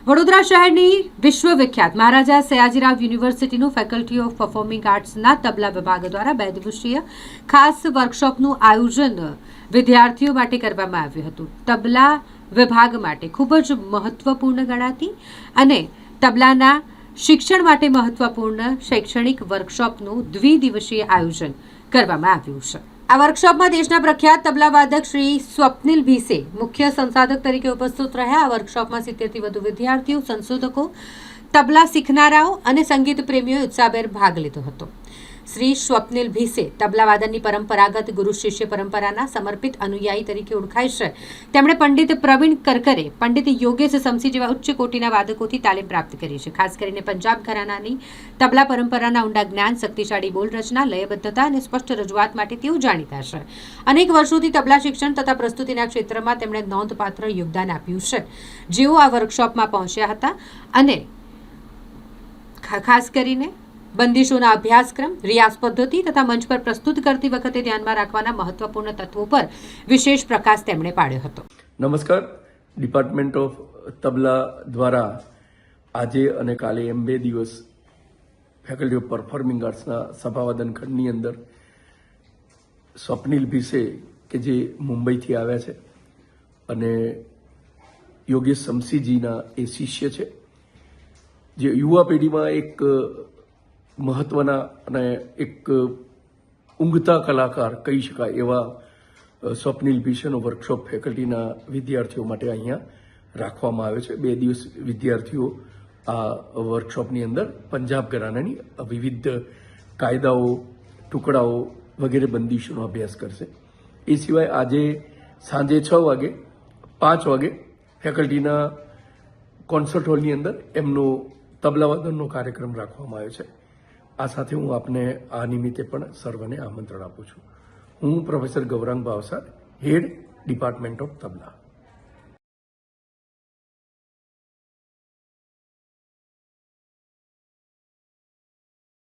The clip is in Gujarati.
વડોદરા શહેરની વિશ્વવિખ્યાત Maharaja Sayajirao યુનિવર્સિટીનું faculty of performing આર્ટ્સના તબલા વિભાગ દ્વારા 2 દિવસીય ખાસ વર્કશોપનું આયોજન વિદ્યાર્થીઓ માટે કરવામાં આવ્યું હતું. તબલા વિભાગ માટે ખૂબ જ મહત્વપૂર્ણ ગણાતી અને તબલાના શિક્ષણ માટે મહત્વપૂર્ણ શૈક્ષણિક વર્કશોપનું દ્વિદિવસીય આયોજન કરવામાં આવ્યું છે. આ વર્કશોપમાં દેશના પ્રખ્યાત તબલાવાદક શ્રી સ્વપ્નિલ ભીસે મુખ્ય સંસાધક તરીકે ઉપસ્થિત રહ્યા. આ વર્કશોપમાં 70થી વધુ વિદ્યાર્થીઓ, સંશોધકો, તબલા શીખનારાઓ અને સંગીત પ્રેમીઓએ ઉત્સાહભેર ભાગ લીધો હતો. શ્રી સ્વપ્નિલ ભીસે તબલાવાદનની પરંપરાગત ગુરુ શિષ્ય પરંપરાના સમર્પિત અનુયાયી તરીકે ઓળખાય છે. તેમણે પંડિત પ્રવીણ કરકરે, પંડિત યોગેશ સમસી જેવા ઉચ્ચ કોટીના વાદકોથી તાલીમ પ્રાપ્ત કરી છે. ખાસ કરીને પંજાબ ઘરાનાની તબલા પરંપરાના ઊંડા જ્ઞાન, શક્તિશાળી બોલ રચના, લયબદ્ધતા અને સ્પષ્ટ રજૂઆત માટે તેઓ જાણીતા છે. અનેક વર્ષોથી તબલા શિક્ષણ તથા પ્રસ્તુતિના ક્ષેત્રમાં તેમણે નોંધપાત્ર યોગદાન આપ્યું છે. જેઓ આ વર્કશોપમાં પહોંચ્યા હતા અને ખાસ કરીને બંદીશોના અભ્યાસક્રમ, રિયાઝ પદ્ધતિ તથા મંચ પર પ્રસ્તુત કરતી વખતે ધ્યાનમાં રાખવાના મહત્વપૂર્ણ તત્વો પર વિશેષ પ્રકાશ તેમણે પાડ્યો હતો. નમસ્કાર. ડિપાર્ટમેન્ટ ઓફ તબલા દ્વારા આજે અને કાલે એમ 2 દિવસ ફેકલ્ટી ઓફ પરફોર્મિંગ આર્ટ્સના સભાવાદન ખંડની અંદર સ્વપ્નિલ ભીસે કે જે મુંબઈથી આવ્યા છે અને યોગેશ સમસીજીના એ શિષ્ય છે, જે યુવા પેઢીમાં એક મહત્વના અને એક ઊંઘતા કલાકાર કહી શકાય એવા સ્વપ્નિલ ભીસેનો વર્કશોપ ફેકલ્ટીના વિદ્યાર્થીઓ માટે અહીંયા રાખવામાં આવે છે. 2 દિવસ વિદ્યાર્થીઓ આ વર્કશોપની અંદર પંજાબ ઘરાનાની વિવિધ કાયદાઓ, ટુકડાઓ વગેરે બંદીશોનો અભ્યાસ કરશે. એ સિવાય આજે સાંજે 6 વાગે 5 વાગે ફેકલ્ટીના કોન્સર્ટ હોલની અંદર એમનો તબલાવાદનનો કાર્યક્રમ રાખવામાં આવ્યો છે. આ સાથે હું આપને આ નિમિત્તે પણ સર્વને આમંત્રણ આપું છું. હું professor Gaurang Bhavsar, head department of tabla.